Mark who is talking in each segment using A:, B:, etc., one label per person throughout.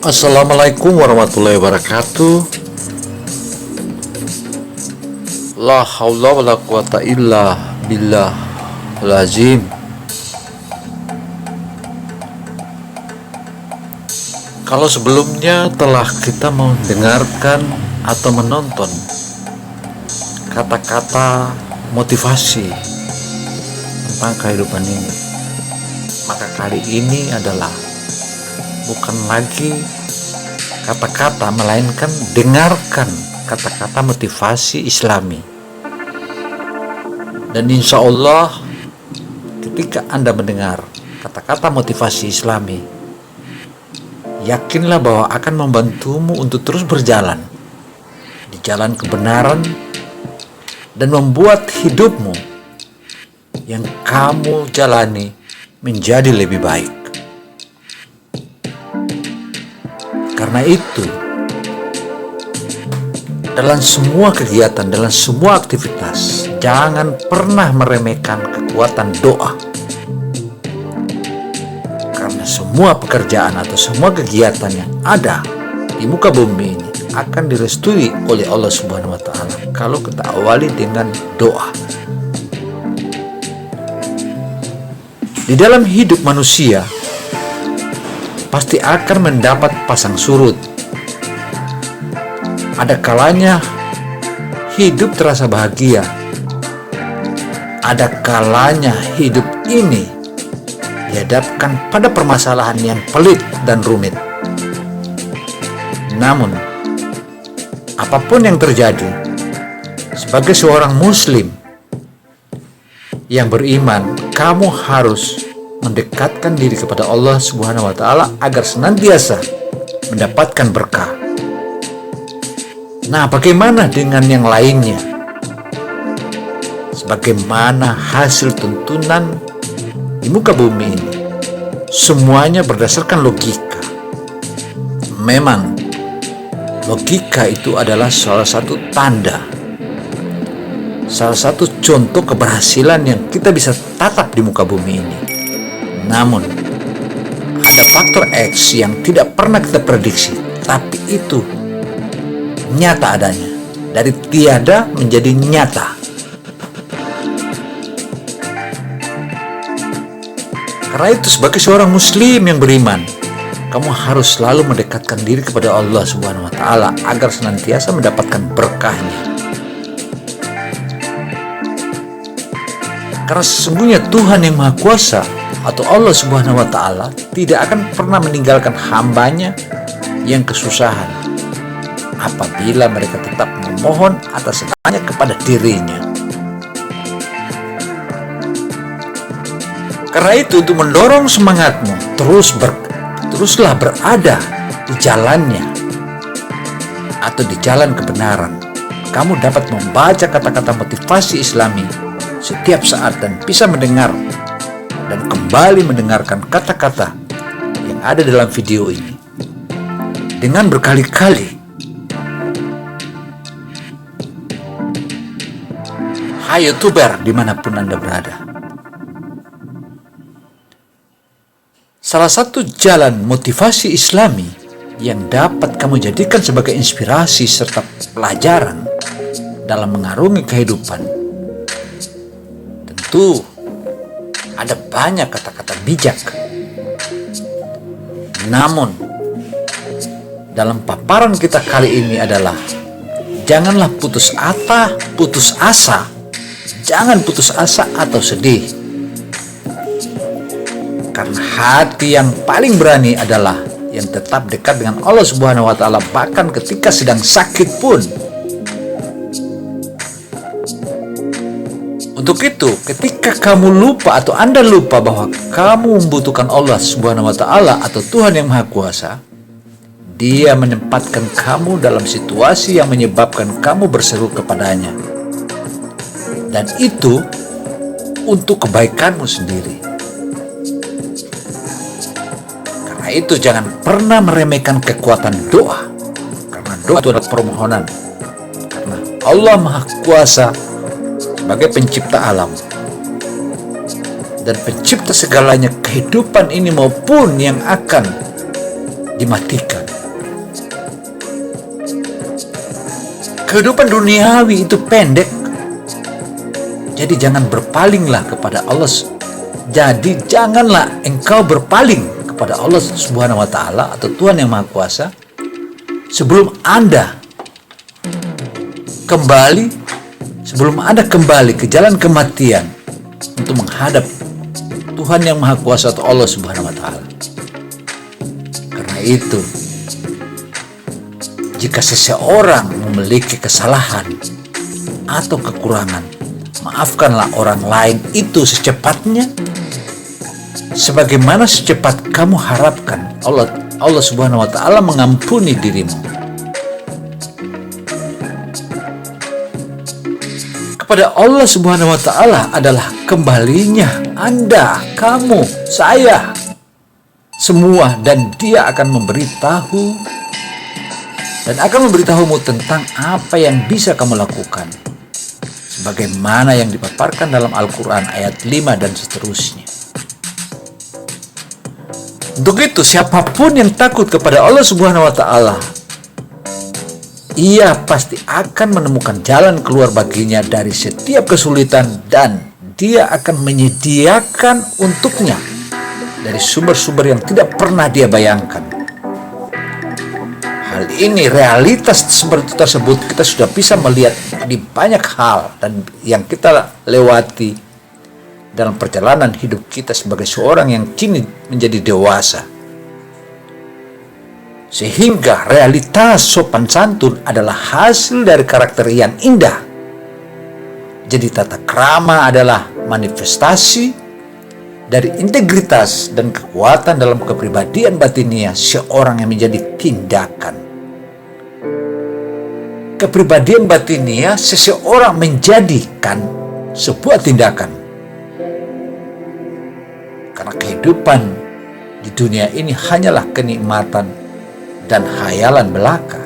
A: Assalamualaikum warahmatullahi wabarakatuh. La haula wala quwata illa billah lazim. Kalau sebelumnya telah kita mendengarkan atau menonton kata-kata motivasi tentang kehidupan ini, maka kali ini adalah bukan lagi kata-kata, melainkan dengarkan kata-kata motivasi Islami. Dan insya Allah ketika Anda mendengar kata-kata motivasi Islami, yakinlah bahwa akan membantumu untuk terus berjalan di jalan kebenaran dan membuat hidupmu yang kamu jalani menjadi lebih baik. Karena itu, dalam semua kegiatan, dalam semua aktivitas, jangan pernah meremehkan kekuatan doa. Karena semua pekerjaan atau semua kegiatan yang ada di muka bumi ini akan direstui oleh Allah Subhanahu wa Ta'ala kalau kita awali dengan doa. Di dalam hidup manusia pasti akan mendapat pasang surut. Ada kalanya hidup terasa bahagia. Ada kalanya hidup ini dihadapkan pada permasalahan yang pelik dan rumit. Namun, apapun yang terjadi, sebagai seorang muslim yang beriman, kamu harus mendekatkan diri kepada Allah Subhanahu wa Ta'ala agar senantiasa mendapatkan berkah. Nah, bagaimana dengan yang lainnya? Sebagaimana hasil tuntunan di muka bumi ini, semuanya berdasarkan logika. Memang logika itu adalah salah satu tanda, salah satu contoh keberhasilan yang kita bisa tatap di muka bumi ini. Namun, ada faktor X yang tidak pernah kita prediksi, tapi itu nyata adanya. Dari tiada menjadi nyata. Karena itu, sebagai seorang muslim yang beriman, kamu harus selalu mendekatkan diri kepada Allah Subhanahu wa Ta'ala agar senantiasa mendapatkan berkahnya. Karena sesungguhnya Tuhan yang Maha Kuasa atau Allah Subhanahu wa Ta'ala tidak akan pernah meninggalkan hambanya yang kesusahan apabila mereka tetap memohon atas segalanya kepada dirinya. Karena itu, untuk mendorong semangatmu teruslah berada di jalannya atau di jalan kebenaran. Kamu dapat membaca kata-kata motivasi Islami setiap saat dan bisa mendengar dan kembali mendengarkan kata-kata yang ada dalam video ini dengan berkali-kali. Hai YouTuber dimanapun Anda berada, salah satu jalan motivasi Islami yang dapat kamu jadikan sebagai inspirasi serta pelajaran dalam mengarungi kehidupan, tentu ada banyak kata-kata bijak. Namun, dalam paparan kita kali ini adalah janganlah putus asa, jangan putus asa atau sedih. Karena hati yang paling berani adalah yang tetap dekat dengan Allah Subhanahu wa Ta'ala bahkan ketika sedang sakit pun. Untuk itu, ketika kamu lupa atau Anda lupa bahwa kamu membutuhkan Allah Subhanahu wa Ta'ala atau Tuhan yang Maha Kuasa, Dia menempatkan kamu dalam situasi yang menyebabkan kamu berseru kepadanya. Dan itu untuk kebaikanmu sendiri. Karena itu, jangan pernah meremehkan kekuatan doa. Karena doa itu adalah permohonan. Karena Allah Maha Kuasa sebagai pencipta alam dan pencipta segalanya, kehidupan ini maupun yang akan dimatikan. Kehidupan duniawi itu pendek. Jadi jangan berpalinglah kepada Allah. Jadi janganlah engkau berpaling kepada Allah Subhanahu wa taala atau Tuhan yang Maha Kuasa sebelum Anda kembali ke jalan kematian untuk menghadap Tuhan yang Maha Kuasa atau Allah Subhanahu wa taala. Karena itu, jika seseorang memiliki kesalahan atau kekurangan, maafkanlah orang lain itu secepatnya, sebagaimana secepat kamu harapkan Allah Subhanahu wa taala mengampuni dirimu. Kepada Allah Subhanahu wa taala adalah kembalinya Anda, kamu, saya, semua, dan Dia akan memberitahumu tentang apa yang bisa kamu lakukan, sebagaimana yang dipaparkan dalam Al-Quran ayat 5 dan seterusnya. Untuk itu, siapapun yang takut kepada Allah Subhanahu wa taala, ia pasti akan menemukan jalan keluar baginya dari setiap kesulitan, dan Dia akan menyediakan untuknya dari sumber-sumber yang tidak pernah dia bayangkan. Hal ini, realitas seperti tersebut kita sudah bisa melihat di banyak hal dan yang kita lewati dalam perjalanan hidup kita sebagai seorang yang kini menjadi dewasa. Sehingga realitas sopan santun adalah hasil dari karakter yang indah. Jadi tata krama adalah manifestasi dari integritas dan kekuatan dalam kepribadian batinnya seorang yang menjadi tindakan. Kepribadian batinnya seseorang menjadikan sebuah tindakan. Karena kehidupan di dunia ini hanyalah kenikmatan dan khayalan belaka.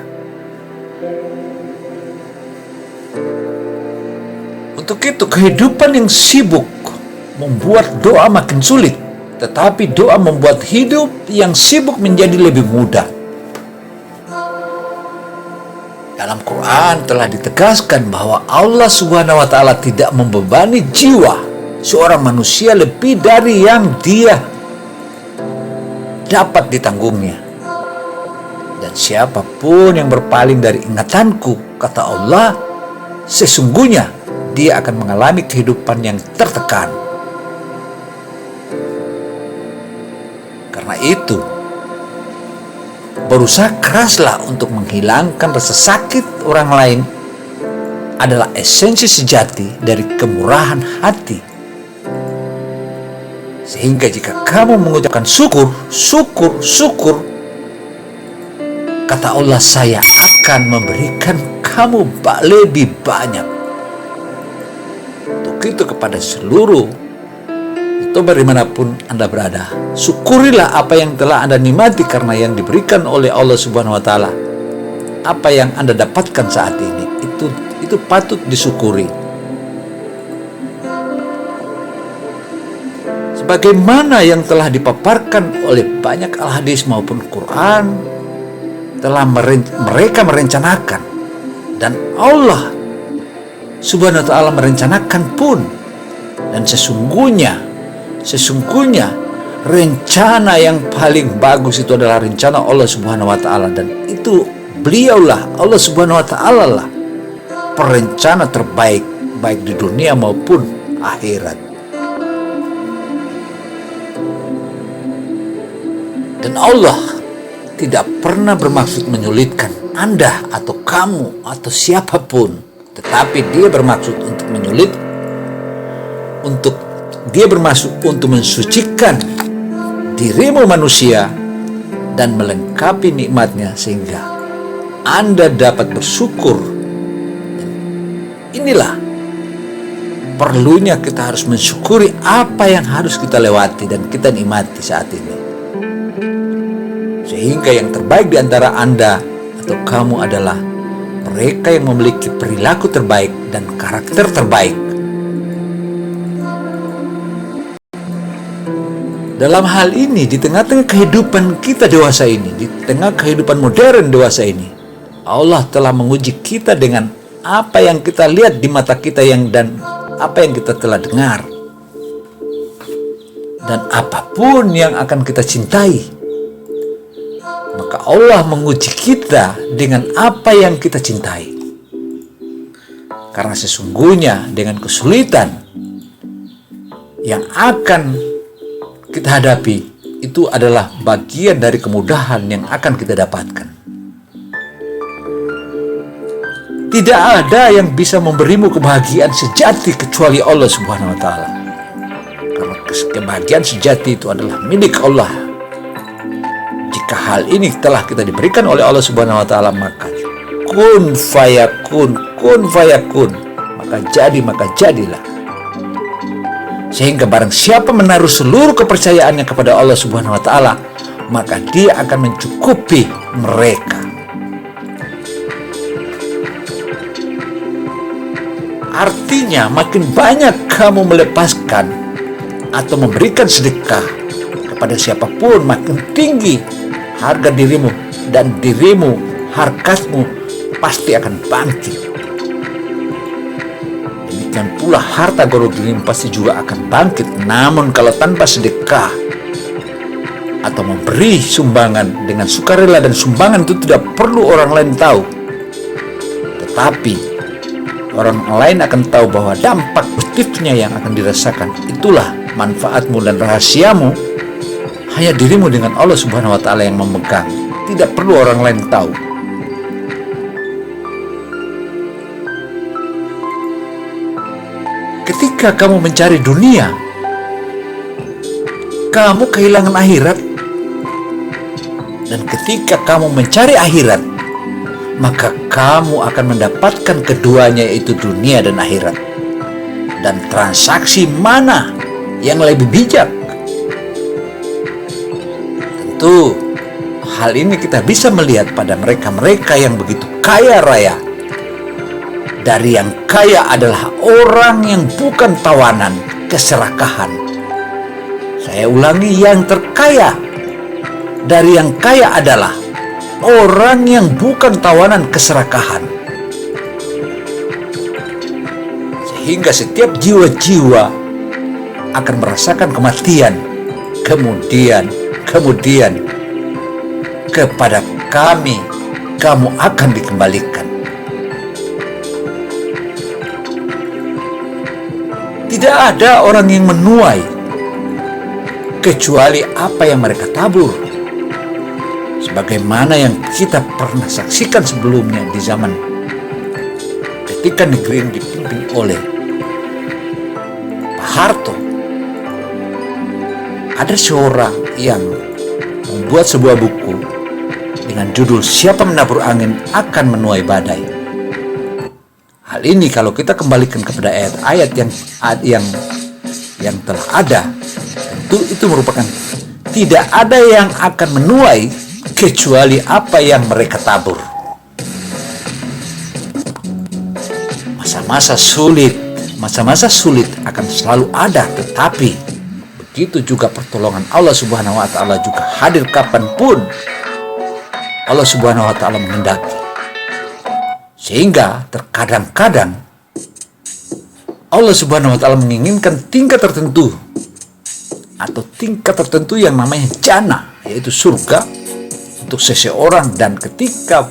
A: Untuk itu, kehidupan yang sibuk membuat doa makin sulit, tetapi doa membuat hidup yang sibuk menjadi lebih mudah. Dalam Quran telah ditegaskan bahwa Allah Subhanahu wa taala tidak membebani jiwa seorang manusia lebih dari yang dia dapat ditanggungnya. Dan siapapun yang berpaling dari ingatanku, kata Allah, sesungguhnya dia akan mengalami kehidupan yang tertekan. Karena itu, berusaha keraslah untuk menghilangkan rasa sakit orang lain adalah esensi sejati dari kemurahan hati. Sehingga jika kamu mengucapkan syukur, kata Allah, saya akan memberikan kamu lebih banyak. Untuk itu, kepada seluruh youtuber dimanapun Anda berada, syukurilah apa yang telah Anda nikmati karena yang diberikan oleh Allah Subhanahu wa taala. Apa yang Anda dapatkan saat ini itu patut disyukuri. Sebagaimana yang telah dipaparkan oleh banyak al-hadis maupun Quran, telah mereka merencanakan, dan Allah Subhanahu wa taala merencanakan pun. Dan sesungguhnya rencana yang paling bagus itu adalah rencana Allah Subhanahu wa taala, dan itu beliaulah, Allah Subhanahu wa taala lah perencana terbaik baik di dunia maupun akhirat. Dan Allah tidak pernah bermaksud menyulitkan Anda atau kamu atau siapapun, tetapi Dia bermaksud untuk mensucikan dirimu manusia dan melengkapi nikmatnya sehingga Anda dapat bersyukur. Dan inilah perlunya kita harus mensyukuri apa yang harus kita lewati dan kita nikmati saat ini. Sehingga yang terbaik di antara Anda atau kamu adalah mereka yang memiliki perilaku terbaik dan karakter terbaik. Dalam hal ini, di tengah-tengah kehidupan kita dewasa ini, di tengah kehidupan modern dewasa ini, Allah telah menguji kita dengan apa yang kita lihat di mata kita dan apa yang kita telah dengar. Dan apapun yang akan kita cintai, maka Allah menguji kita dengan apa yang kita cintai. Karena sesungguhnya dengan kesulitan yang akan kita hadapi, itu adalah bagian dari kemudahan yang akan kita dapatkan. Tidak ada yang bisa memberimu kebahagiaan sejati kecuali Allah Subhanahu wa Ta'ala. Karena kebahagiaan sejati itu adalah milik Allah. Jika hal ini telah kita diberikan oleh Allah Subhanahu wa Ta'ala, maka kun fayakun, maka jadilah. Sehingga barang siapa menaruh seluruh kepercayaannya kepada Allah Subhanahu wa Ta'ala, maka dia akan mencukupi mereka. Artinya makin banyak kamu melepaskan atau memberikan sedekah kepada siapapun, makin tinggi harga dirimu, dan dirimu, harkatmu pasti akan bangkit. Dan pula harta gono-gini pasti juga akan bangkit. Namun kalau tanpa sedekah atau memberi sumbangan dengan sukarela, dan sumbangan itu tidak perlu orang lain tahu, tetapi orang lain akan tahu bahwa dampak positifnya yang akan dirasakan, itulah manfaatmu dan rahasiamu, hanya dirimu dengan Allah Subhanahu wa Ta'ala yang memegang. Tidak perlu orang lain tahu. Ketika kamu mencari dunia, kamu kehilangan akhirat. Dan ketika kamu mencari akhirat, maka kamu akan mendapatkan keduanya, yaitu dunia dan akhirat. Dan transaksi mana yang lebih bijak? Tentu hal ini kita bisa melihat pada mereka-mereka yang begitu kaya raya. Dari yang kaya adalah orang yang bukan tawanan keserakahan. Saya ulangi, yang terkaya dari yang kaya adalah orang yang bukan tawanan keserakahan. Sehingga setiap jiwa-jiwa akan merasakan kematian. Kemudian kepada kami kamu akan dikembalikan. Tidak ada orang yang menuai kecuali apa yang mereka tabur. Sebagaimana yang kita pernah saksikan sebelumnya di zaman ketika negeri yang dipimpin oleh Pak Harto. Ada seorang yang membuat sebuah buku dengan judul "Siapa Menabur Angin Akan Menuai Badai". Hal ini kalau kita kembalikan kepada ayat-ayat yang telah ada, tentu itu merupakan tidak ada yang akan menuai kecuali apa yang mereka tabur. Masa-masa sulit akan selalu ada, tetapi begitu juga pertolongan Allah Subhanahu wa Ta'ala juga hadir kapanpun Allah Subhanahu wa Ta'ala menghendaki. Sehingga terkadang-kadang Allah Subhanahu wa Ta'ala menginginkan tingkat tertentu yang namanya jannah, yaitu surga untuk seseorang, dan ketika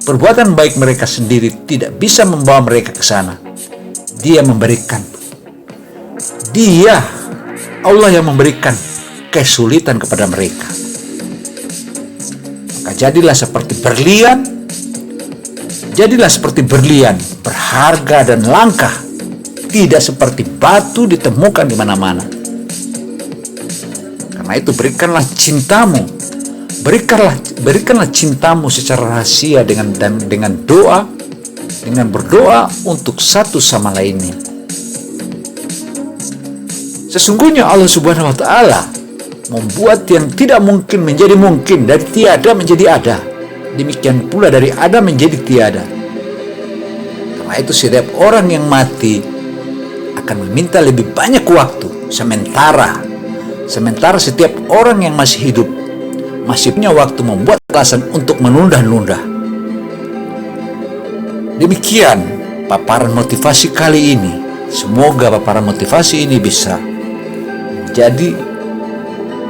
A: perbuatan baik mereka sendiri tidak bisa membawa mereka ke sana, Allah yang memberikan kesulitan kepada mereka. Maka jadilah seperti berlian, berharga dan langka, tidak seperti batu ditemukan di mana-mana. Karena itu berikanlah cintamu secara rahasia dengan berdoa untuk satu sama lainnya. Sesungguhnya Allah Subhanahu wa Ta'ala membuat yang tidak mungkin menjadi mungkin, dari tiada menjadi ada. Demikian pula dari ada menjadi tiada. Karena itu setiap orang yang mati akan meminta lebih banyak waktu, sementara setiap orang yang masih hidup masih punya waktu membuat alasan untuk menunda-nunda. Demikian paparan motivasi kali ini. Semoga paparan motivasi ini bisa menjadi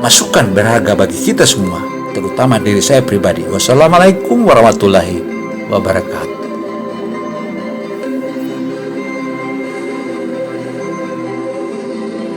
A: masukan berharga bagi kita semua, terutama diri saya pribadi. Wassalamualaikum warahmatullahi wabarakatuh.